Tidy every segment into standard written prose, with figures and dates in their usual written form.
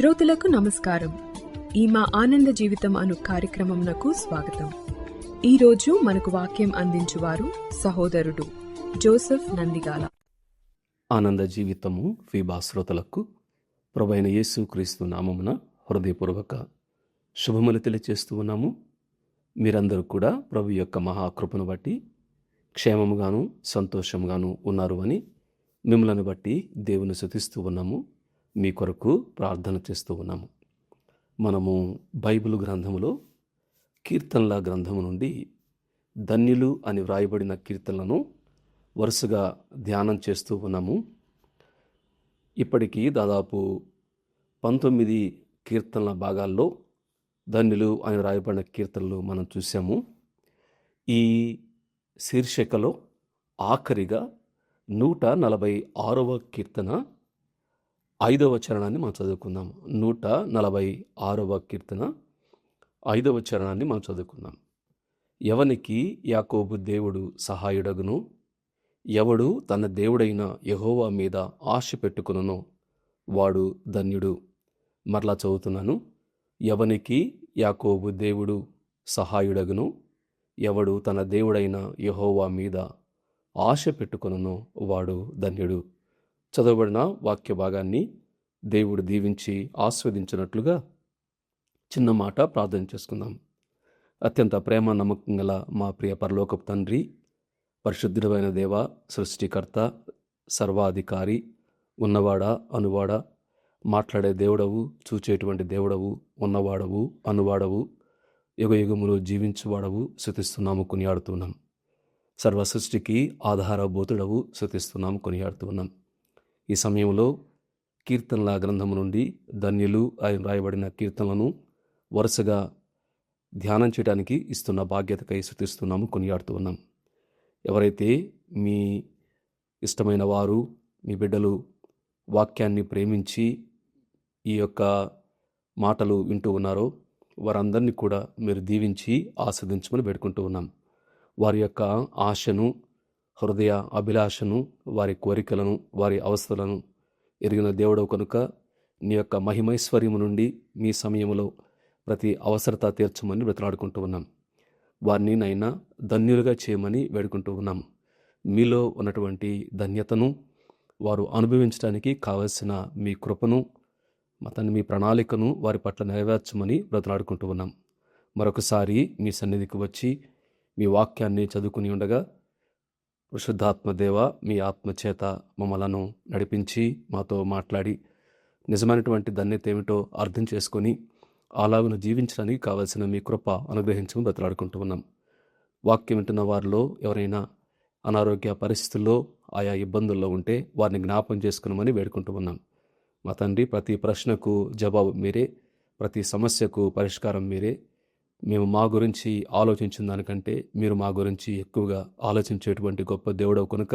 శ్రోతలకు నమస్కారం. ఈ మా ఆనంద జీవితం అను కార్యక్రమంనకు స్వాగతం. ఈరోజు మనకు వాక్యం అందించువారు సహోదరుడు జోసెఫ్ నందిగాల. ఆనంద జీవితము ఫీబా శ్రోతలకు ప్రభువైన యేసు క్రీస్తు నామమున హృదయపూర్వక శుభములు తెలియచేస్తూ ఉన్నాము. మీరందరూ కూడా ప్రభు యొక్క మహాకృపను బట్టి క్షేమముగాను సంతోషముగాను ఉన్నారు అని మిమ్మల్ని బట్టి దేవుని స్తుతిస్తూ ఉన్నాము. మీ కొరకు ప్రార్థన చేస్తూ ఉన్నాము. మనము బైబిల్ గ్రంథములో కీర్తనల గ్రంథము నుండి ధన్యులు అని వ్రాయబడిన కీర్తనలను వరుసగా ధ్యానం చేస్తూ ఉన్నాము. ఇప్పటికీ దాదాపు 19 కీర్తనల భాగాల్లో ధన్యులు అని వ్రాయబడిన కీర్తనలు మనం చూసాము. ఈ శీర్షికలో ఆఖరిగా 146వ కీర్తన 5వ చరణాన్ని మనం చదువుకుందాం. 146వ కీర్తన 5వ చరణాన్ని మనం చదువుకుందాం. ఎవనికి యాకోబు దేవుడు సహాయుడగును, ఎవడు తన దేవుడైన యెహోవా మీద ఆశ పెట్టుకొనునో వాడు ధన్యుడు. మరలా చదువుతున్నాను. ఎవనికి యాకోబు దేవుడు సహాయుడగును, ఎవడు తన దేవుడైన యెహోవా మీద ఆశ పెట్టుకొనునో వాడు ధన్యుడు. చదవబడిన వాక్య భాగాన్ని దేవుడు దీవించి ఆస్వాదించినట్లుగా చిన్న మాట ప్రార్థన చేసుకుందాం. అత్యంత ప్రేమ నమ్మకం గల మా ప్రియ పరలోకపు తండ్రి, పరిశుద్ధుడైన దేవ, సృష్టికర్త, సర్వాధికారి, ఉన్నవాడా అనువాడా, మాట్లాడే దేవుడవు, చూచేటువంటి దేవుడవు, ఉన్నవాడవు అనువాడవు, యుగయుగములు జీవించువాడవు, స్తుతిస్తున్నాము, కొనియాడుతున్నాం. సర్వ సృష్టికి ఆధారభూతుడవు, స్తుతిస్తున్నాము, కొనియాడుతున్నాం. ఈ సమయంలో కీర్తనల గ్రంథము నుండి ధన్యులు అని రాయబడిన కీర్తనలను వరుసగా ధ్యానం చేయడానికి ఇస్తున్న బాధ్యతకై స్తుతిస్తున్నాము, కొనియాడుతూ ఉన్నాం. ఎవరైతే మీ ఇష్టమైన వారు, మీ బిడ్డలు వాక్యాన్ని ప్రేమించి ఈ యొక్క మాటలు వింటూ ఉన్నారో వారందరినీ కూడా మీరు దీవించి ఆస్వాదించమని వేడుకుంటూ ఉన్నాం. వారి యొక్క ఆశను, హృదయ అభిలాషను, వారి కోరికలను, వారి అవస్థలను ఎరిగిన దేవుడవు కనుక నీ యొక్క మహిమైశ్వర్యము నుండి మీ సమయంలో ప్రతి అవసరత తీర్చమని బ్రతిలాడుకుంటూ ఉన్నాం. వారిని నైనా ధన్యులుగా చేయమని వేడుకుంటూ ఉన్నాం. మీలో ఉన్నటువంటి ధన్యతను వారు అనుభవించడానికి కావలసిన మీ కృపను, మీ ప్రణాళికను వారి పట్ల నెరవేర్చమని బ్రతిలాడుకుంటూ ఉన్నాం. మరొకసారి మీ సన్నిధికి వచ్చి మీ వాక్యాన్ని చదువుకుని ఉండగా పరిశుద్ధాత్మదేవ, మీ ఆత్మచేత మమ్మలను నడిపించి మాతో మాట్లాడి నిజమైనటువంటి ధన్యత ఏమిటో అర్థం చేసుకొని అలాగున జీవించడానికి కావలసిన మీ కృప అనుగ్రహించమని బ్రతిలాడుకుంటూ ఉన్నాం. వాక్యం వింటున్న వారిలో ఎవరైనా అనారోగ్య పరిస్థితుల్లో, ఆయా ఇబ్బందుల్లో ఉంటే వారిని జ్ఞాపం చేసుకున్నామని వేడుకుంటూ ఉన్నాం. మా తండ్రి, ప్రతి ప్రశ్నకు జవాబు మీరే, ప్రతి సమస్యకు పరిష్కారం మీరే. మేము మా గురించి ఆలోచించిన దానికంటే మీరు మా గురించి ఎక్కువగా ఆలోచించేటువంటి గొప్ప దేవుడవు కనుక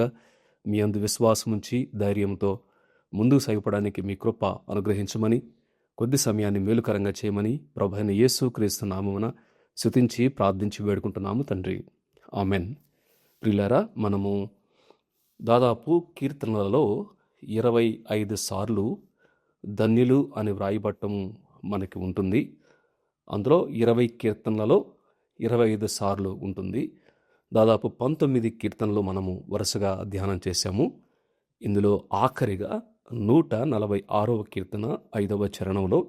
మీ అందు విశ్వాసం ఉంచి ధైర్యంతో ముందుకు సాగిపోవడానికి మీ కృప అనుగ్రహించమని, కొద్ది సమయాన్ని మేలుకరంగా చేయమని ప్రభువైన యేసు క్రీస్తు నామమున స్తుతించి ప్రార్థించి వేడుకుంటున్నాము తండ్రి. ఆమెన్. ప్రియులారా, మనము దాదాపు కీర్తనలలో 25 సార్లు ధన్యులు అని వ్రాయబట్టం మనకి ఉంటుంది. అందులో 20 కీర్తనలలో 25 సార్లు ఉంటుంది. దాదాపు 19 కీర్తనలు మనము వరుసగా ధ్యానం చేశాము. ఇందులో ఆఖరిగా 146వ కీర్తన 5వ చరణంలో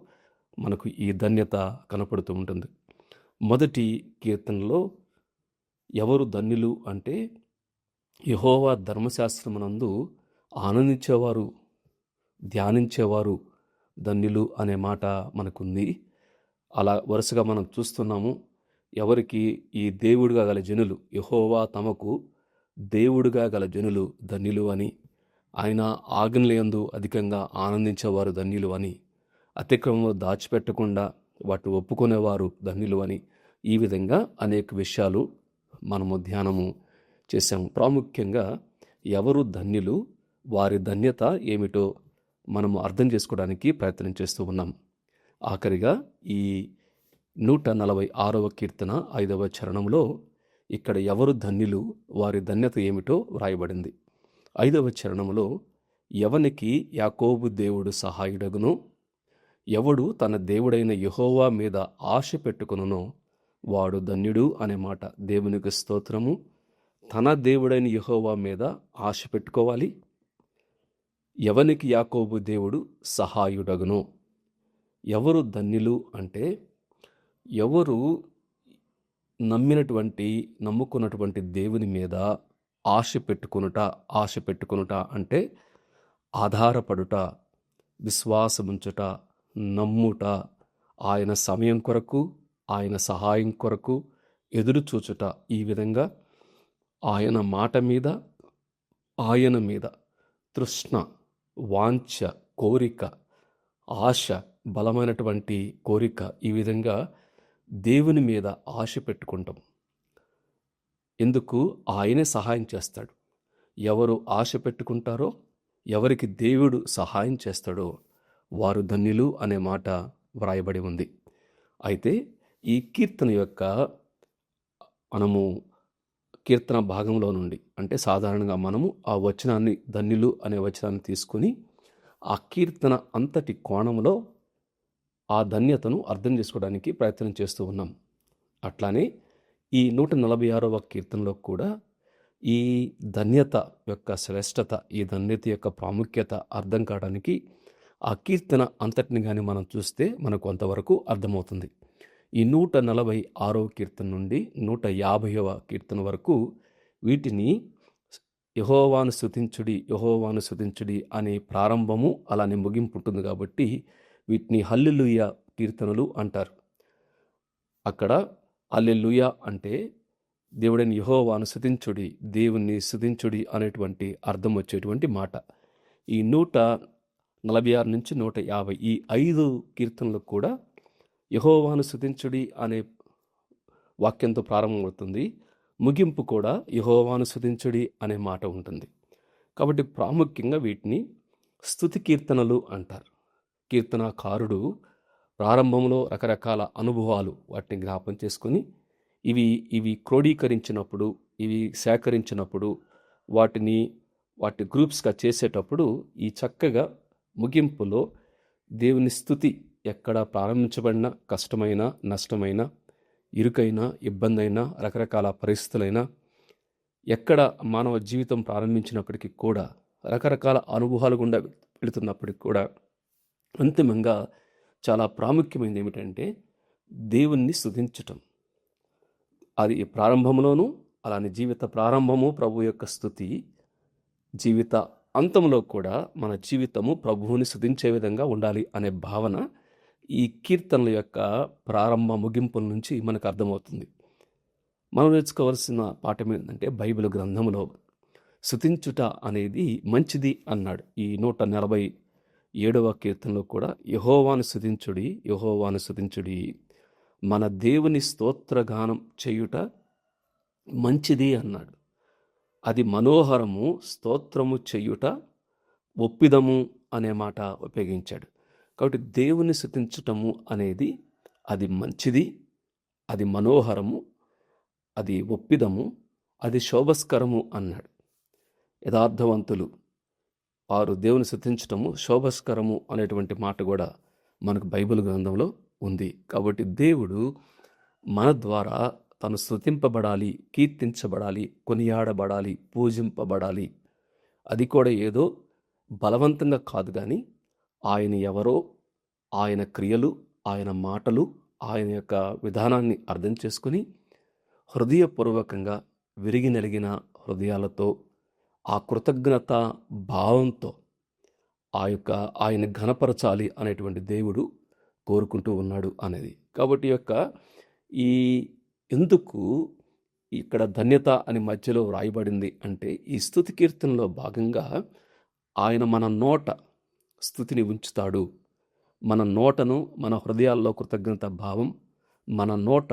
మనకు ఈ ధన్యత కనపడుతూ ఉంటుంది. మొదటి కీర్తనలో ఎవరు ధన్యులు అంటే యెహోవా ధర్మశాస్త్రమునందు ఆనందించేవారు, ధ్యానించేవారు ధన్యులు అనే మాట మనకుంది. అలా వరుసగా మనం చూస్తున్నాము. ఎవరికి ఈ దేవుడుగా గల జనులు, యెహోవా తమకు దేవుడుగా గల జనులు ధన్యులు అని, ఆయన ఆజ్ఞలయందు అధికంగా ఆనందించేవారు ధన్యులు అని, అతిక్రమంలో దాచిపెట్టకుండా వాటిని ఒప్పుకునేవారు ధన్యులు అని, ఈ విధంగా అనేక విషయాలు మనము ధ్యానము చేశాము. ప్రాముఖ్యంగా ఎవరు ధన్యులు, వారి ధన్యత ఏమిటో మనము అర్థం చేసుకోవడానికి ప్రయత్నం చేస్తూ ఉన్నాం. ఆఖరిగా ఈ 146వ కీర్తన 5వ చరణంలో ఇక్కడ ఎవరు ధన్యులు, వారి ధన్యత ఏమిటో వ్రాయబడింది. 5వ చరణంలో ఎవనికి యాకోబు దేవుడు సహాయుడగును, ఎవడు తన దేవుడైన యెహోవా మీద ఆశ పెట్టుకొనునో వాడు ధన్యుడు అనే మాట. దేవునికి స్తోత్రము. తన దేవుడైన యెహోవా మీద ఆశ పెట్టుకోవాలి. ఎవనికి యాకోబు దేవుడు సహాయుడగునో. ఎవరు ధన్యులు అంటే ఎవరు నమ్ముకున్నటువంటి దేవుని మీద ఆశ పెట్టుకొనుట అంటే ఆధారపడుట, విశ్వాసముంచుట, నమ్ముట, ఆయన సమయం కొరకు, ఆయన సహాయం కొరకు ఎదురు చూచుట. ఈ విధంగా ఆయన మాట మీద, ఆయన మీద తృష్ణ, వాంఛ, కోరిక, ఆశ, బలమైనటువంటి కోరిక, ఈ విధంగా దేవుని మీద ఆశ పెట్టుకుంటాం. ఎందుకు? ఆయనే సహాయం చేస్తాడు. ఎవరు ఆశ పెట్టుకుంటారో, ఎవరికి దేవుడు సహాయం చేస్తాడో వారు ధన్యులు అనే మాట వ్రాయబడి ఉంది. అయితే ఈ కీర్తన యొక్క మనము కీర్తన భాగంలో నుండి, అంటే సాధారణంగా మనము ఆ వచనాన్ని, ధన్యులు అనే వచనాన్ని తీసుకుని ఆ కీర్తన అంతటి కోణంలో ఆ ధన్యతను అర్థం చేసుకోవడానికి ప్రయత్నం చేస్తూ ఉన్నాం. అట్లానే ఈ 146వ కీర్తనలో కూడా ఈ ధన్యత యొక్క శ్రేష్టత, ఈ ధన్యత యొక్క ప్రాముఖ్యత అర్థం కావడానికి ఆ కీర్తన అంతటిని కానీ మనం చూస్తే మనకు కొంతవరకు అర్థమవుతుంది. ఈ 146వ కీర్తన నుండి 150వ కీర్తన వరకు వీటిని యెహోవాను స్తుతించుడి అనే ప్రారంభము, అలానే ముగింపు ఉంటుంది. కాబట్టి వీటిని హల్లెలూయా కీర్తనలు అంటారు. అక్కడ హల్లెలూయా అంటే దేవుడైన యెహోవాను స్తుతించుడి, దేవుణ్ణి స్తుతించుడి అనేటువంటి అర్థం వచ్చేటువంటి మాట. ఈ 146 నుంచి 150 ఈ 5 కీర్తనలు కూడా యెహోవాను స్తుతించుడి అనే వాక్యంతో ప్రారంభమవుతుంది. ముగింపు కూడా యెహోవాను స్తుతించుడి అనే మాట ఉంటుంది. కాబట్టి ప్రాముఖ్యంగా వీటిని స్తుతి కీర్తనలు అంటారు. కీర్తనాకారుడు ప్రారంభంలో రకరకాల అనుభవాలు వాటిని జ్ఞాపం చేసుకొని ఇవి క్రోడీకరించినప్పుడు, ఇవి సేకరించినప్పుడు, వాటి గ్రూప్స్గా చేసేటప్పుడు ఈ చక్కగా ముగింపులో దేవుని స్తుతి ఎక్కడ ప్రారంభించబడిన, కష్టమైన, నష్టమైన, ఇరుకైన, ఇబ్బందైనా, రకరకాల పరిస్థితులైనా, ఎక్కడ మానవ జీవితం ప్రారంభించినప్పటికీ కూడా, రకరకాల అనుభవాలు గుండా వెళుతున్నప్పటికీ కూడా అంతిమంగా చాలా ప్రాముఖ్యమైనది ఏమిటంటే దేవుణ్ణి స్తుతించటం. అది ప్రారంభంలోనూ, అలానే జీవిత ప్రారంభము ప్రభు యొక్క స్తుతి, జీవిత అంతంలో కూడా మన జీవితము ప్రభువుని స్తుతించే విధంగా ఉండాలి అనే భావన ఈ కీర్తనల యొక్క ప్రారంభ ముగింపుల నుంచి మనకు అర్థమవుతుంది. మనం నేర్చుకోవాల్సిన పాఠం ఏంటంటే బైబిల్ గ్రంథంలో స్తుతించుట అనేది మంచిది అన్నాడు. ఈ 147వ కీర్తనలో కూడా యెహోవాను స్తుతించుడి, మన దేవుని స్తోత్రగానం చేయుట మంచిది అన్నాడు. అది మనోహరము, స్తోత్రము చేయుట ఒప్పిదము అనే మాట ఉపయోగించాడు. కాబట్టి దేవుని స్తుతించటము అనేది అది మంచిది, అది మనోహరము, అది ఒప్పిదము, అది శోభస్కరము అన్నాడు. యథార్థవంతులు వారు దేవుని స్తుతించటము శోభస్కరము అనేటువంటి మాట కూడా మనకు బైబిల్ గ్రంథంలో ఉంది. కాబట్టి దేవుడు మన ద్వారా తను స్తుతింపబడాలి, కీర్తించబడాలి, కొనియాడబడాలి, పూజింపబడాలి. అది కూడా ఏదో బలవంతంగా కాదు, కానీ ఆయన ఎవరో, ఆయన క్రియలు, ఆయన మాటలు, ఆయన యొక్క విధానాన్ని అర్థం చేసుకుని హృదయపూర్వకంగా విరిగి నలిగిన హృదయాలతో, ఆ కృతజ్ఞత భావంతో ఆయన ఘనపరచాలి అనేటువంటి దేవుడు కోరుకుంటూ ఉన్నాడు అనేది. కాబట్టి ఈ ఎందుకు ఇక్కడ ధన్యత అని మధ్యలో వ్రాయబడింది అంటే, ఈ స్తుతి కీర్తనలో భాగంగా ఆయన మన నోట స్తుతిని ఉంచుతాడు. మన నోటను, మన హృదయాల్లో కృతజ్ఞత భావం, మన నోట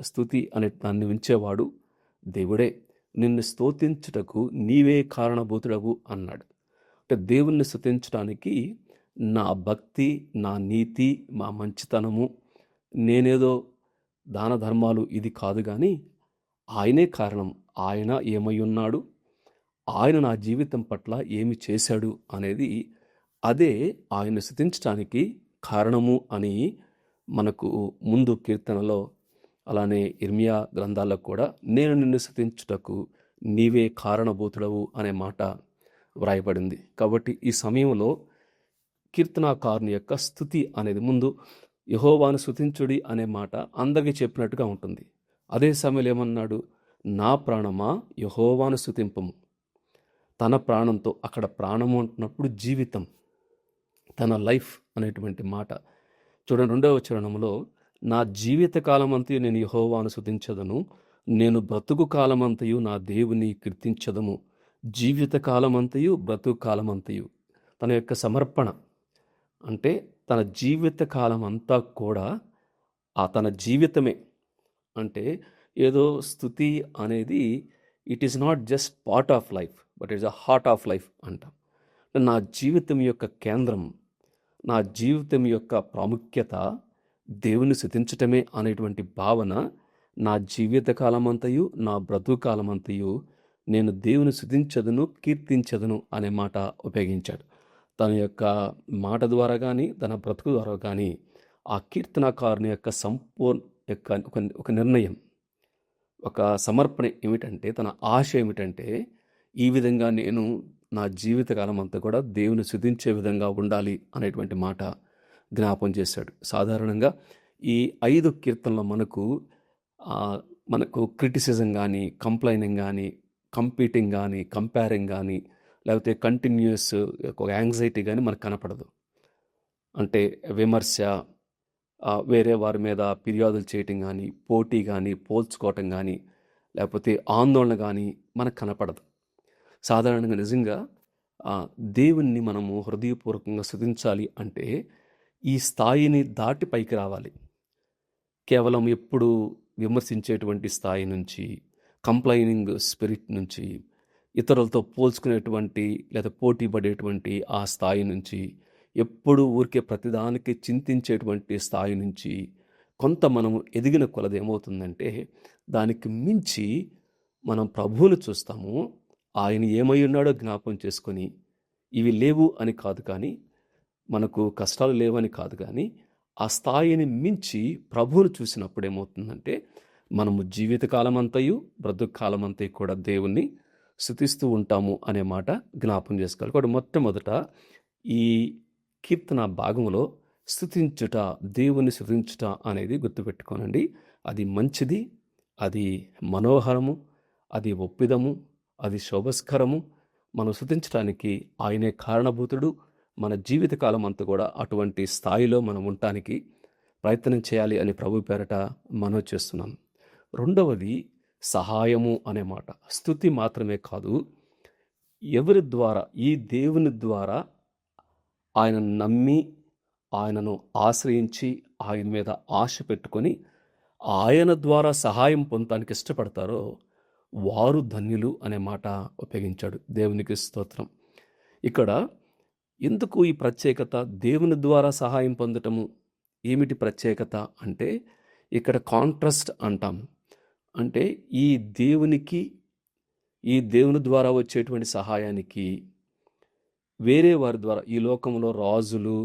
స్తుతి అనే దాన్ని ఉంచేవాడు దేవుడే. నిన్ను స్తుతించుటకు నీవే కారణభూతుడవు అన్నాడు. అంటే దేవుణ్ణి స్తుతించడానికి నా భక్తి, నా నీతి, మా మంచితనము, నేనేదో దాన ధర్మాలు ఇది కాదు, కానీ ఆయనే కారణం. ఆయన ఏమై ఉన్నాడు, ఆయన నా జీవితం పట్ల ఏమి చేశాడు అనేది, అదే ఆయన స్తుతించడానికి కారణము అని మనకు ముందు కీర్తనలో, అలానే ఇర్మియా గ్రంథాల్లో కూడా నేను నిన్ను స్తుతించుటకు నీవే కారణభూతుడవు అనే మాట వ్రాయబడింది. కాబట్టి ఈ సమయంలో కీర్తనాకారుని యొక్క స్తుతి అనేది ముందు యెహోవాను స్తుతించుడి అనే మాట అందరికీ చెప్పినట్టుగా ఉంటుంది. అదే సమయంలో ఏమన్నాడు? నా ప్రాణమా యెహోవాను స్తుతింపుము. తన ప్రాణంతో, అక్కడ ప్రాణము అంటున్నప్పుడు జీవితం, తన లైఫ్ అనేటువంటి మాట చూడండి. 2వ చరణంలో నా జీవిత కాలమంతయు నేను యెహోవాను స్తుతించదను, నేను బ్రతుకు కాలమంతయు నా దేవుని కీర్తించదము. జీవిత కాలమంతయు బ్రతుకు కాలమంతయు తన యొక్క సమర్పణ, అంటే తన జీవిత కాలం అంతా కూడా తన జీవితమే. అంటే ఏదో స్తుతి అనేది it is not just part of life, but it's a heart of life అంటాం. నా జీవితం యొక్క కేంద్రం, నా జీవితం యొక్క ప్రాముఖ్యత దేవుని స్తుతించటమే అనేటువంటి భావన నా జీవిత కాలమంతయు నా బ్రతుకు కాలమంతయు నేను దేవుని స్తుతించదును, కీర్తించదును అనే మాట ఉపయోగించాడు. తన యొక్క మాట ద్వారా కానీ తన బ్రతుకు ద్వారా కానీ ఆ కీర్తనకారుని యొక్క ఒక నిర్ణయం, ఒక సమర్పణ ఏమిటంటే, తన ఆశ ఏమిటంటే, ఈ విధంగా నేను నా జీవితకాలం అంతా కూడా దేవుని స్తుతించే విధంగా ఉండాలి అనేటువంటి మాట జ్ఞాపం చేశాడు. సాధారణంగా ఈ 5 కీర్తనలో మనకు క్రిటిసిజం కానీ, కంప్లైనింగ్ కానీ, కంపీటింగ్ కానీ, కంపేరింగ్ కానీ, లేకపోతే కంటిన్యూస్ ఒక యాంగ్జైటీ కానీ మనకు కనపడదు. అంటే విమర్శ, వేరే వారి మీద ఫిర్యాదులు చేయటం కానీ, పోటీ కానీ, పోల్చుకోవటం కానీ, లేకపోతే ఆందోళన కానీ మనకు కనపడదు. సాధారణంగా నిజంగా దేవుణ్ణి మనము హృదయపూర్వకంగా స్తుతించాలి అంటే ఈ స్థాయిని దాటి పైకి రావాలి. కేవలం ఎప్పుడు విమర్శించేటువంటి స్థాయి నుంచి, కంప్లైనింగ్ స్పిరిట్ నుంచి, ఇతరులతో పోల్చుకునేటువంటి లేదా పోటీ పడేటువంటి ఆ స్థాయి నుంచి, ఎప్పుడు ఊరికే ప్రతిదానికి చింతించేటువంటి స్థాయి నుంచి కొంత మనము ఎదిగిన కొలది ఏమవుతుందంటే, దానికి మించి మనం ప్రభువును చూస్తాము. ఆయన ఏమై ఉన్నాడో జ్ఞాపం చేసుకొని, ఇవి లేవు అని కాదు కానీ, మనకు కష్టాలు లేవని కాదు కానీ, ఆ స్థాయిని మించి ప్రభువును చూసినప్పుడు ఏమవుతుందంటే, మనము జీవితకాలం అంతయు బ్రతుకు కాలం అంతయు కూడా దేవుణ్ణి స్తుతిస్తూ ఉంటాము అనే మాట జ్ఞాపం చేసుకోవాలి. కాబట్టి మొట్టమొదట ఈ కీర్తన భాగంలో స్తుతించుట, దేవుని స్తుతించుట అనేది గుర్తుపెట్టుకోనండి. అది మంచిది, అది మనోహరము, అది ఒప్పిదము, అది శోభస్కరము. మనం స్తుతించడానికి ఆయనే కారణభూతుడు. మన జీవితకాలం అంతా కూడా అటువంటి స్థాయిలో మనం ఉండటానికి ప్రయత్నం చేయాలి అని ప్రభు పేరట మనవి చేస్తున్నాను. రెండవది సహాయము అనే మాట. స్తుతి మాత్రమే కాదు, ఎవరి ద్వారా, ఈ దేవుని ద్వారా ఆయనను నమ్మి, ఆయనను ఆశ్రయించి, ఆయన మీద ఆశ పెట్టుకొని ఆయన ద్వారా సహాయం పొందడానికి ఇష్టపడతారో వారు ధన్యులు అనే మాట ఉపయోగించాడు. దేవునికి స్తోత్రం. ఇక్కడ ఎందుకు ఈ ప్రత్యేకత? దేవుని ద్వారా సహాయం పొందటము ఏమిటి ప్రత్యేకత అంటే, ఇక్కడ కాంట్రాస్ట్ అంటాం. అంటే ఈ దేవుని ద్వారా వచ్చేటువంటి సహాయానికి వేరే వారి ద్వారా, ఈ లోకంలో రాజులు,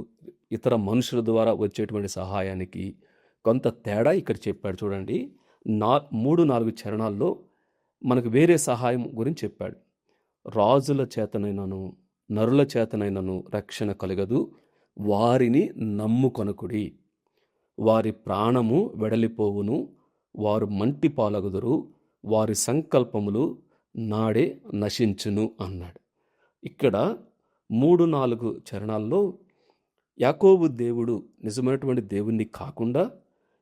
ఇతర మనుషుల ద్వారా వచ్చేటువంటి సహాయానికి కొంత తేడా ఇక్కడ చెప్పాడు. చూడండి, 3-4 చరణాల్లో మనకు వేరే సహాయం గురించి చెప్పాడు. రాజుల చేతనైనను నరుల చేతనైనను రక్షణ కలగదు, వారిని నమ్ముకొనకుడి. వారి ప్రాణము వెడలిపోవును, వారు మంటి పాలగుదురు, వారి సంకల్పములు నాడే నశించును అన్నాడు. ఇక్కడ 3-4 చరణాల్లో యాకోబు దేవుడు నిజమైనటువంటి దేవుణ్ణి కాకుండా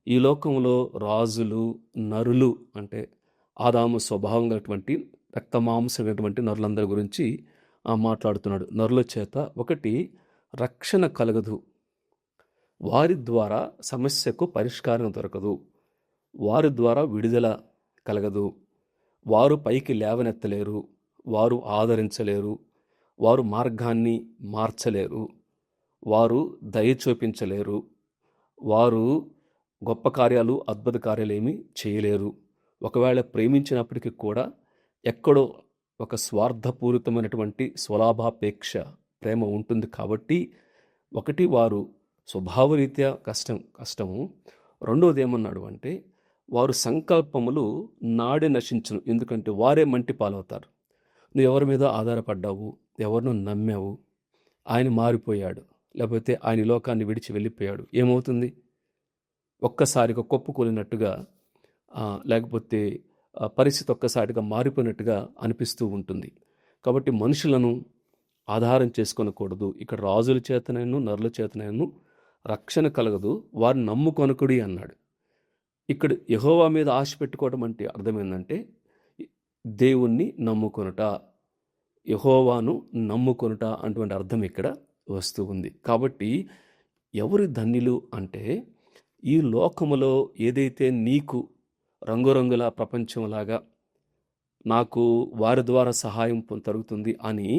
ఈ లోకంలో రాజులు, నరులు, అంటే ఆదాము స్వభావం గలటువంటి రక్తమాంసమైనటువంటి నరులందరి గురించి మాట్లాడుతున్నాడు. నరుల చేత ఒకటి రక్షణ కలగదు, వారి ద్వారా సమస్యకు పరిష్కారం దొరకదు, వారి ద్వారా విడుదల కలగదు, వారు పైకి లేవనెత్తలేరు, వారు ఆదరించలేరు, వారు మార్గాన్ని మార్చలేరు, వారు దయ చూపించలేరు, వారు గొప్ప కార్యాలు, అద్భుత కార్యాలు ఏమీ చేయలేరు. ఒకవేళ ప్రేమించినప్పటికీ కూడా ఎక్కడో ఒక స్వార్థపూరితమైనటువంటి స్వలాభాపేక్ష ప్రేమ ఉంటుంది. కాబట్టి ఒకటి వారు స్వభావరీత్యా కష్టము. రెండవది ఏమన్నాడు అంటే, వారు సంకల్పములు నాడే నశించును, ఎందుకంటే వారే మంటి పాలవుతారు. నువ్వు ఎవరి మీద ఆధారపడ్డావు, ఎవరినో నమ్మావు, ఆయన మారిపోయాడు, లేకపోతే ఆయన ఈ లోకాన్ని విడిచి వెళ్ళిపోయాడు, ఏమవుతుంది? ఒక్కసారిగా కుప్పకూలినట్టుగా లేకపోతే పరిస్థితి ఒక్కసారిగా మారిపోయినట్టుగా అనిపిస్తూ ఉంటుంది. కాబట్టి మనుషులను ఆధారం చేసుకొనకూడదు. ఇక్కడ రాజుల చేతనైనా నరుల చేతనైనా రక్షణ కలగదు, వారిని నమ్ముకొనకుడి అన్నాడు. ఇక్కడ యెహోవా మీద ఆశ పెట్టుకోవడం అంటే అర్థం ఏంటంటే దేవుణ్ణి నమ్ముకొనుట, యెహోవాను నమ్ముకొనుట అటువంటి అర్థం ఇక్కడ వస్తూ ఉంది. కాబట్టి ఎవరు ధన్యులు అంటే, ఈ లోకములో ఏదైతే నీకు రంగురంగుల ప్రపంచంలాగా నాకు వారి ద్వారా సహాయం జరుగుతుంది అని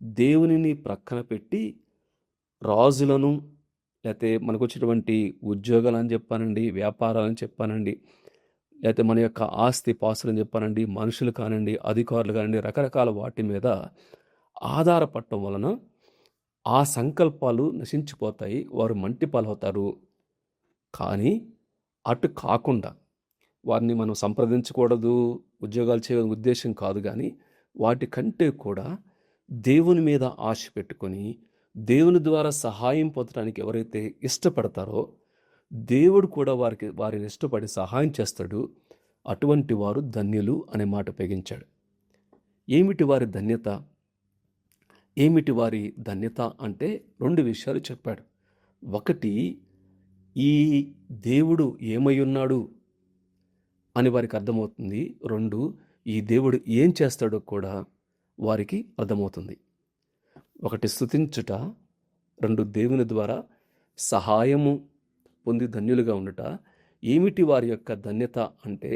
దేవునిని ప్రక్కన పెట్టి రాజులను, లేకపోతే మనకు వచ్చేటువంటి ఉద్యోగాలని చెప్పానండి, వ్యాపారాలని చెప్పానండి, లేకపోతే మన యొక్క ఆస్తి పాస్తులని చెప్పానండి, మనుషులు కానివ్వండి, అధికారులు కానివ్వండి, రకరకాల వాటి మీద ఆధారపడటం వలన ఆ సంకల్పాలు నశించిపోతాయి, వారు మంటి పాలవుతారు. కానీ అటు కాకుండా వారిని మనం సంప్రదించకూడదు, ఉద్యోగాలు చేయడం ఉద్దేశం కాదు, కానీ వాటి కంటే కూడా దేవుని మీద ఆశ పెట్టుకొని దేవుని ద్వారా సహాయం పొందడానికి ఎవరైతే ఇష్టపడతారో దేవుడు కూడా వారిని ఇష్టపడి సహాయం చేస్తాడు. అటువంటి వారు ధన్యులు అనే మాట ఉపయోగించాడు. ఏమిటి వారి ధన్యత? ఏమిటి వారి ధన్యత అంటే 2 విషయాలు చెప్పాడు. ఒకటి, ఈ దేవుడు ఏమై ఉన్నాడు అని వారికి అర్థమవుతుంది. 2, ఈ దేవుడు ఏం చేస్తాడో కూడా వారికి అర్థమవుతుంది. 1 స్తుతించుట, 2 దేవుని ద్వారా సహాయము పొంది ధన్యులుగా ఉండుట. ఏమిటి వారి యొక్క ధన్యత అంటే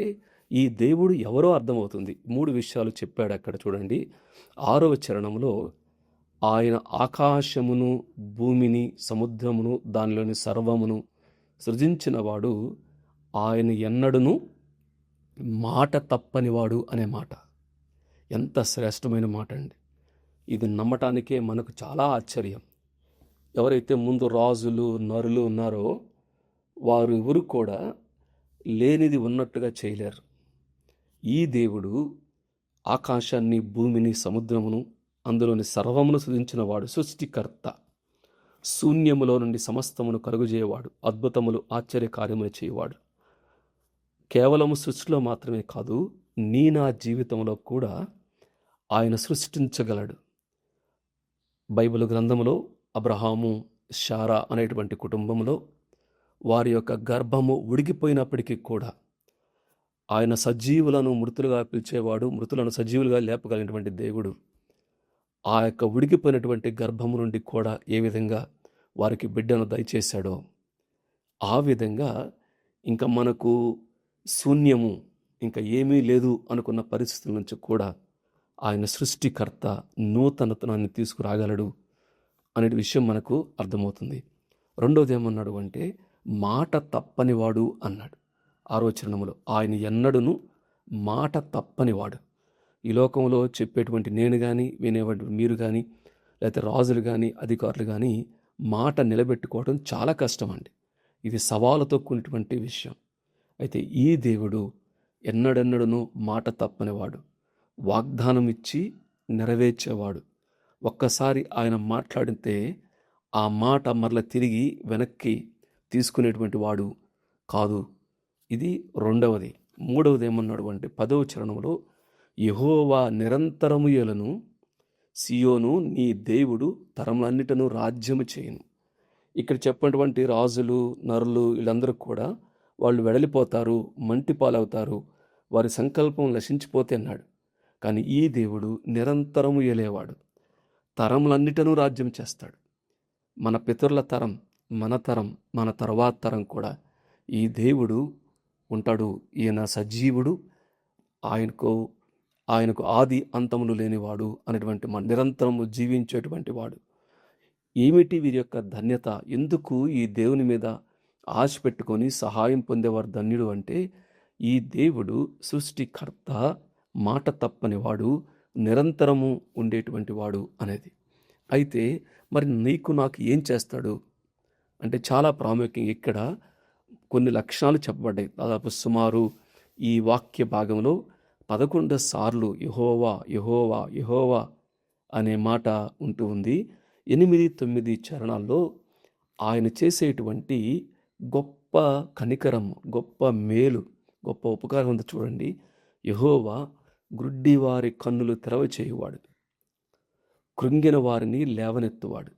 ఈ దేవుడు ఎవరో అర్థమవుతుంది. 3 విషయాలు చెప్పాడు అక్కడ చూడండి. 6వ చరణంలో ఆయన ఆకాశమును, భూమిని, సముద్రమును, దానిలోని సర్వమును సృజించిన వాడు, ఆయన ఎన్నడును మాట తప్పనివాడు అనే మాట. ఎంత శ్రేష్టమైన మాట అండి! ఇది నమ్మటానికే మనకు చాలా ఆశ్చర్యం. ఎవరైతే ముందు రాజులు నరులు ఉన్నారో వారు ఎవరు కూడా లేనిది ఉన్నట్టుగా చేయలేరు. ఈ దేవుడు ఆకాశాన్ని, భూమిని, సముద్రమును, అందులోని సర్వమును సృజించిన వాడు, సృష్టికర్త, శూన్యములో నుండి సమస్తమును కలుగజేయవాడు, అద్భుతములు ఆశ్చర్యకార్యములు చేయవాడు. కేవలము సృష్టిలో మాత్రమే కాదు, నా జీవితంలో కూడా ఆయన సృష్టించగలడు. బైబిల్ గ్రంథంలో అబ్రహాము, శారా అనేటువంటి కుటుంబంలో వారి యొక్క గర్భము ఉడికిపోయినప్పటికీ కూడా ఆయన సజీవులను మృతులుగా పిలిచేవాడు, మృతులను సజీవులుగా లేపగలిగినటువంటి దేవుడు ఆ యొక్క ఉడికిపోయినటువంటి గర్భము నుండి కూడా ఏ విధంగా వారికి బిడ్డను దయచేశాడో ఆ విధంగా ఇంకా మనకు శూన్యము, ఇంకా ఏమీ లేదు అనుకున్న పరిస్థితుల నుంచి కూడా ఆయన సృష్టికర్త నూతనతనాన్ని తీసుకురాగలడు అనే విషయం మనకు అర్థమవుతుంది. రెండోది ఏమన్నాడు అంటే మాట తప్పనివాడు అన్నాడు. 6వ చరణంలో ఆయన ఎన్నడును మాట తప్పనివాడు. ఈ లోకంలో చెప్పేటువంటి నేను కానీ, వినేవాడు మీరు కానీ, లేకపోతే రాజులు కానీ, అధికారులు కానీ మాట నిలబెట్టుకోవడం చాలా కష్టం అండి. ఇది సవాలుతో కూడినటువంటి విషయం. అయితే ఈ దేవుడు ఎన్నడెన్నడను మాట తప్పనివాడు, వాగ్దానం ఇచ్చి నెరవేర్చేవాడు. ఒక్కసారి ఆయన మాట్లాడితే ఆ మాట మరల తిరిగి వెనక్కి తీసుకునేటువంటి వాడు కాదు. ఇది రెండవది. మూడవది ఏమన్నాడు అంటే 10వ చరణంలో యెహోవా నిరంతరము యేలును, సియోను నీ దేవుడు తరములన్నిటను రాజ్యము చేయును. ఇక్కడ చెప్పినటువంటి రాజులు నరులు వీళ్ళందరూ కూడా వాళ్ళు వెడలిపోతారు, మంటి పాలవుతారు, వారి సంకల్పం నశించిపోతే అన్నాడు. కానీ ఈ దేవుడు నిరంతరము ఏలేవాడు, తరములన్నిటను రాజ్యం చేస్తాడు. మన పితరుల తరం, మన తరం, మన తర్వాత తరం కూడా ఈ దేవుడు ఉంటాడు. ఈయన సజీవుడు, ఆయనకు ఆది అంతములు లేనివాడు అనేటువంటి నిరంతరము జీవించేటువంటి వాడు. ఏమిటి వీరి యొక్క ధన్యత? ఎందుకు ఈ దేవుని మీద ఆశ పెట్టుకొని సహాయం పొందేవారు ధన్యుడు అంటే ఈ దేవుడు సృష్టికర్త, మాట తప్పనివాడు, నిరంతరము ఉండేటువంటి వాడు అనేది. అయితే మరి నీకు నాకు ఏం చేస్తాడు అంటే చాలా ప్రాముఖ్యంగా ఇక్కడ కొన్ని లక్షణాలు చెప్పబడ్డాయి. దాదాపు సుమారు ఈ వాక్య భాగంలో 11 సార్లు యెహోవా యెహోవా యెహోవా అనే మాట ఉంటూ ఉంది. 8, 9 చరణాల్లో ఆయన చేసేటువంటి గొప్ప కనికరం, గొప్ప మేలు, గొప్ప ఉపకారం ఉంది చూడండి. యెహోవా గ్రుడ్డివారి కన్నులు తెరవ చేయువాడు, కృంగిన వారిని లేవనెత్తువాడు,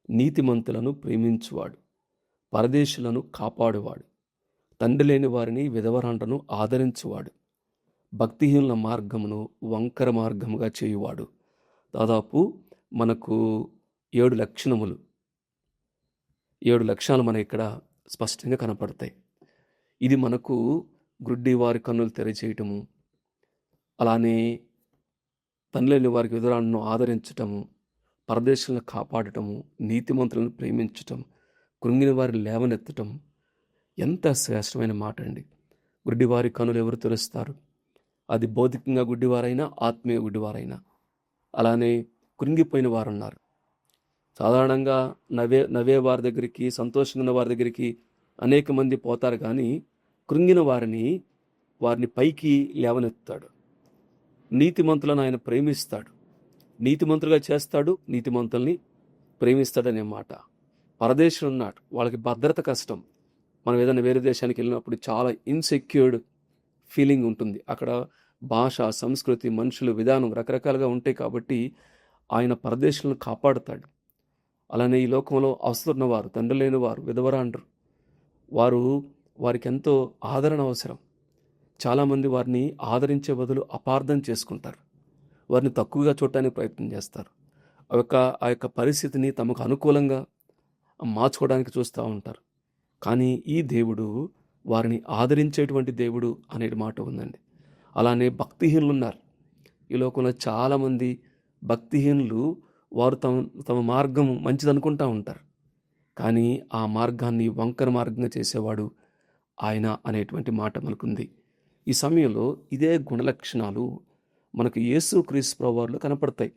నీతిమంతులను ప్రేమించువాడు, పరదేశులను కాపాడువాడు, తండ్రి లేని వారిని విధవరాండ్రను ఆదరించువాడు, భక్తిహీనుల మార్గమును వంకర మార్గముగా చేయువాడు. దాదాపు మనకు 7 లక్షణములు, 7 లక్షణాలు మన ఇక్కడ స్పష్టంగా కనపడతాయి. ఇది మనకు గ్రుడ్డి వారి కన్నులు తెరచేయటము, అలానే తండ్రి లేని వారికి విధవరాండ్రను ఆదరించటము, పరదేశులను కాపాడటము, నీతిమంతులను ప్రేమించటం, కృంగిన వారిని లేవనెత్తటం. ఎంత శ్రేష్టమైన మాట అండి. గుడ్డివారి కనులు ఎవరు తెరుస్తారు? అది భౌతికంగా గుడ్డివారైనా, ఆత్మీయ గుడ్డివారైనా. అలానే కృంగిపోయిన వారు ఉన్నారు. సాధారణంగా నవ్వే వారి దగ్గరికి, సంతోషంగా ఉన్న వారి దగ్గరికి అనేక మంది పోతారు, కానీ కృంగిన వారిని పైకి లేవనెత్తాడు. నీతిమంతులను ఆయన ప్రేమిస్తాడు, నీతిమంతులుగా చేస్తాడు, నీతిమంతుల్ని ప్రేమిస్తాడనే మాట. పరదేశులు ఉన్నాడు, వాళ్ళకి భద్రత కష్టం. మనం ఏదైనా వేరే దేశానికి వెళ్ళినప్పుడు చాలా ఇన్సెక్యూర్డ్ ఫీలింగ్ ఉంటుంది. అక్కడ భాష, సంస్కృతి, మనుషులు, విధానం రకరకాలుగా ఉంటాయి. కాబట్టి ఆయన పరదేశులను కాపాడుతాడు. అలానే ఈ లోకంలో అవసరన్నవారు, తండ్రి లేని వారు, విధవరాండ్రు, వారికి ఎంతో ఆదరణ అవసరం. చాలామంది వారిని ఆదరించే బదులు అపార్థం చేసుకుంటారు, వారిని తక్కువగా చూడటానికి ప్రయత్నం చేస్తారు. ఆ యొక్క పరిస్థితిని తమకు అనుకూలంగా మార్చుకోవడానికి చూస్తూ ఉంటారు. కానీ ఈ దేవుడు వారిని ఆదరించేటువంటి దేవుడు అనే మాట ఉందండి. అలానే భక్తిహీనులు ఉన్నారు. ఈ లోకంలో చాలామంది భక్తిహీనులు, వారు తమ మార్గం మంచిదనుకుంటూ ఉంటారు, కానీ ఆ మార్గాన్ని వంకర మార్గంగా చేసేవాడు ఆయన అనేటువంటి మాట మనకుంది. ఈ సమయంలో ఇదే గుణలక్షణాలు మనకు యేసుక్రీస్తు ప్రభువారిలో కనపడతాయి.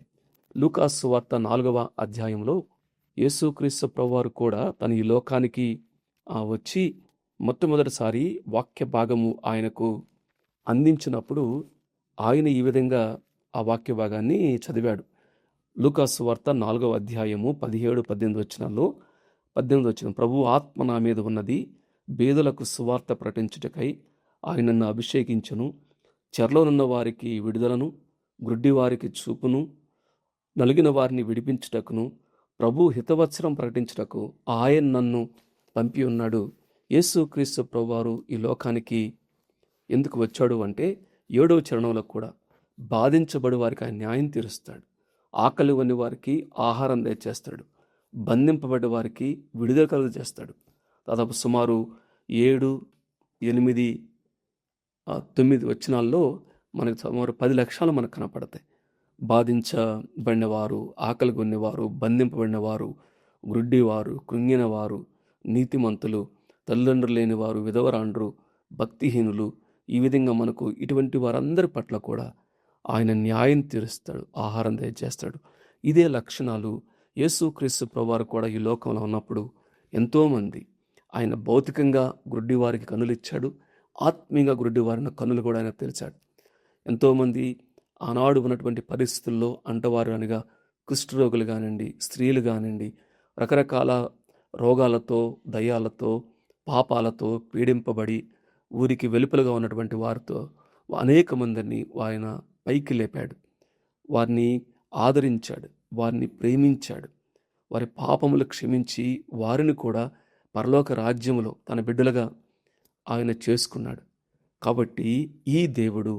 లూకాసు సువార్త 4వ అధ్యాయంలో యేసుక్రీస్తు ప్రభువారు కూడా తన ఈ లోకానికి వచ్చి మొట్టమొదటిసారి వాక్య భాగము ఆయనకు అందించినప్పుడు ఆయన ఈ విధంగా ఆ వాక్య భాగాన్ని చదివాడు. లూకాసు సువార్త 4వ అధ్యాయము 17, 18 వచనాల్లో 18 వచనం, ప్రభువు ఆత్మ నా మీద ఉన్నది, బేదలకు సువార్త ప్రకటించుటకై ఆయన నన్ను అభిషేకించును, చెరలోనున్న వారికి విడుదలను, గ్రుడ్డి వారికి చూపును, నలిగిన వారిని విడిపించుటకును, ప్రభు హితవత్సరం ప్రకటించుటకు ఆయన నన్ను పంపి ఉన్నాడు. యేసుక్రీస్తు ప్రభువారు ఈ లోకానికి ఎందుకు వచ్చాడు అంటే 7వ చరణంలో కూడా బాధించబడి వారికి ఆయన న్యాయం తీరుస్తాడు, ఆకలి ఉన్న వారికి ఆహారం దయచేస్తాడు, బంధింపబడ్డ వారికి విడుదల కలుగు చేస్తాడు. దాదాపు సుమారు 7, 8, 9 వచనాల్లో మనకు సుమారు 10 లక్షలు మనకు కనపడతాయి. బాధించబడినవారు, ఆకలి కొన్నవారు, బంధింపబడినవారు, గ్రుడ్డివారు, కృంగినవారు, నీతిమంతులు, తల్లిదండ్రులు లేనివారు, విధవరాండ్రు, భక్తిహీనులు, ఈ విధంగా మనకు ఇటువంటి వారందరి పట్ల కూడా ఆయన న్యాయం తీరుస్తాడు, ఆహారం దయచేస్తాడు. ఇదే లక్షణాలు యేసుక్రీస్తు ప్రభువారు కూడా ఈ లోకంలో ఉన్నప్పుడు ఎంతోమంది ఆయన భౌతికంగా గ్రుడ్డివారికి కన్నులు ఇచ్చాడు, ఆత్మీయంగా గ్రుడ్డివారిని కన్నులు కూడా ఆయన తెరిచాడు. ఎంతోమంది ఆనాడు ఉన్నటువంటి పరిస్థితుల్లో అంటవారు అనగా కుష్ఠరోగులు కానివ్వండి, స్త్రీలు కానివ్వండి, రకరకాల రోగాలతో, దయ్యాలతో, పాపాలతో పీడింపబడి ఊరికి వెలుపలుగా ఉన్నటువంటి వారితో అనేక మందిని ఆయన పైకి లేపాడు, వారిని ఆదరించాడు, వారిని ప్రేమించాడు, వారి పాపములు క్షమించి వారిని కూడా పరలోక రాజ్యములో తన బిడ్డలుగా ఆయన చేసుకున్నాడు. కాబట్టి ఈ దేవుడు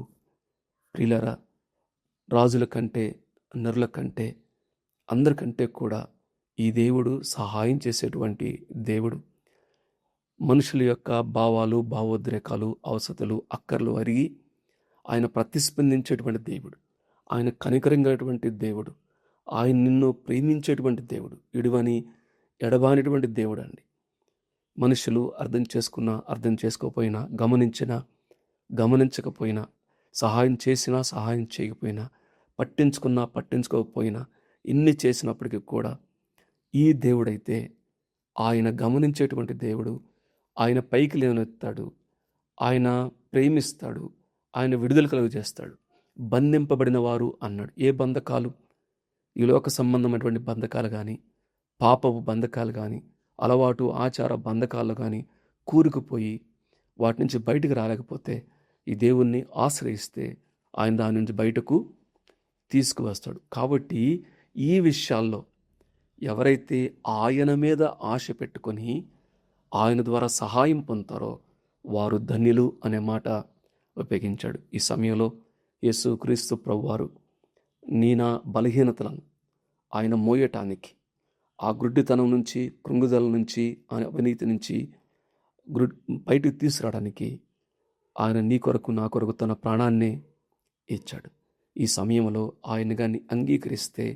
ప్రియులారా, రాజుల కంటే, నరుల కంటే, అందరికంటే కూడా ఈ దేవుడు సహాయం చేసేటువంటి దేవుడు. మనుషుల యొక్క భావాలు, భావోద్రేకాలు, అవసరతలు, అక్కర్లు అరిగి ఆయన ప్రతిస్పందించేటువంటి దేవుడు, ఆయన కనికరించేటువంటి దేవుడు, ఆయన నిన్ను ప్రేమించేటువంటి దేవుడు, ఇడువని ఎడబానిటువంటి దేవుడు అండి. మనుషులు అర్థం చేసుకున్నా, అర్థం చేసుకోకపోయినా, గమనించకపోయినా, సహాయం చేసినా, సహాయం చేయకపోయినా, పట్టించుకున్నా, పట్టించుకోకపోయినా, ఇన్ని చేసినప్పటికీ కూడా ఈ దేవుడైతే ఆయన గమనించేటువంటి దేవుడు. ఆయన పైకి లేవనెత్తాడు. ఆయన ప్రేమిస్తాడు. ఆయన విడుదల కలుగజేస్తాడు. బంధింపబడిన వారు అన్నాడు. ఏ బంధకాలు? ఈ లోక సంబంధమైనటువంటి బంధకాలు కానీ, పాపపు బంధకాలు కానీ, అలవాటు ఆచార బంధకాలు కానీ కూరుకుపోయి వాటి నుంచి బయటకు రాలేకపోతే ఈ దేవుణ్ణి ఆశ్రయిస్తే ఆయన దాని నుంచి బయటకు తీసుకువస్తాడు. కాబట్టి ఈ విషయాల్లో ఎవరైతే ఆయన మీద ఆశ పెట్టుకొని ఆయన ద్వారా సహాయం పొందుతారో వారు ధన్యులు అనే మాట ఉపయోగించాడు. ఈ సమయంలో యేసుక్రీస్తు ప్రభువారు నా బలహీనతలను ఆయన మోయటానికి, ఆ గుడ్డితనం నుంచి, కృంగుదల నుంచి, అవినీతి నుంచి బయటకు తీసుకురావడానికి ఆయన నీ కొరకు నా కొరకు తన ప్రాణాన్నే ఇచ్చాడు. ఈ సమయంలో ఆయన కానీ అంగీకరిస్తే,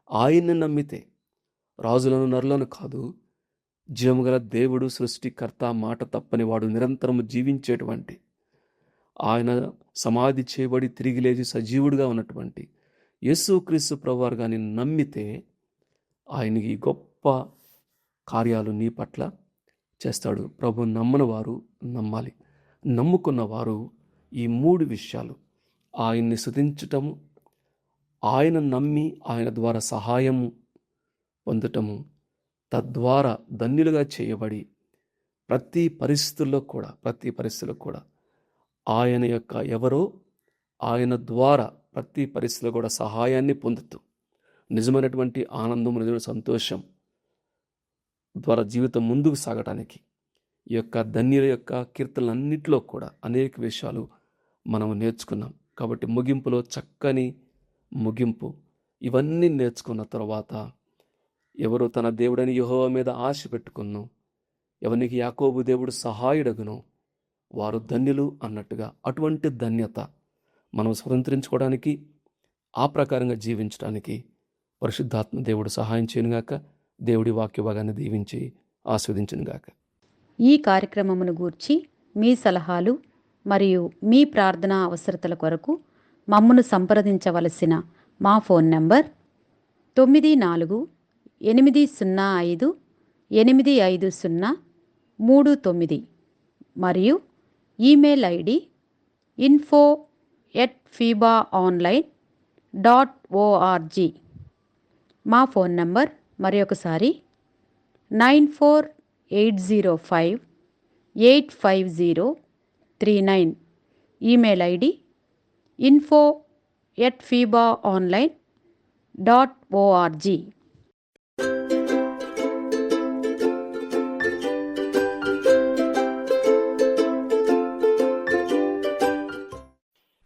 ఆయన్ని నమ్మితే, రాజులను నరులను కాదు, జీవముగల దేవుడు సృష్టికర్త, మాట తప్పని వాడు, నిరంతరము జీవించేటువంటి, ఆయన సమాధి చేయబడి తిరిగి లేచి సజీవుడిగా ఉన్నటువంటి యేసుక్రీస్తు ప్రభువారు కానీ నమ్మితే ఆయనకి గొప్ప కార్యాలు నీ పట్ల చేస్తాడు. ప్రభు నమ్మని వారు నమ్మాలి. నమ్ముకున్న వారు ఈ 3 విషయాలు, ఆయన్ని స్తుతించటము, ఆయన నమ్మి ఆయన ద్వారా సహాయము పొందటము, తద్వారా ధన్యులుగా చేయబడి ప్రతి పరిస్థితుల్లో కూడా ఆయన యొక్క ఎవరో ఆయన ద్వారా ప్రతి పరిస్థితిలో కూడా సహాయాన్ని పొందుతూ నిజమైనటువంటి ఆనందం, నిజమైన సంతోషం ద్వారా జీవితం ముందుకు సాగటానికి ఈ యొక్క ధన్యుల యొక్క కీర్తనలన్నింటిలో కూడా అనేక విషయాలు మనం నేర్చుకున్నాం. కాబట్టి ముగింపులో చక్కని ముగింపు. ఇవన్నీ నేర్చుకున్న తర్వాత ఎవరు తన దేవుడని యెహోవా మీద ఆశ పెట్టుకున్నో, ఎవరికి యాకోబు దేవుడు సహాయుడగునో వారు ధన్యులు అన్నట్టుగా అటువంటి ధన్యత మనం స్వతంత్రించుకోవడానికి, ఆ ప్రకారంగా జీవించడానికి పరిశుద్ధాత్మ దేవుడు సహాయం చేయనుగాక. దేవుడి వాక్య భాగాన్ని దీవించి ఆస్వాదించునుగాక. ఈ కార్యక్రమమును గూర్చి మీ సలహాలు మరియు మీ ప్రార్థనా అవసరతల కొరకు మమ్మను సంప్రదించవలసిన మా ఫోన్ నంబర్ 9480585039 మరియు ఈమెయిల్ ఐడి info@fibaonline.org. మా ఫోన్ నంబర్ మరొకసారి 9480585039. Email ID info@fibaonline.org.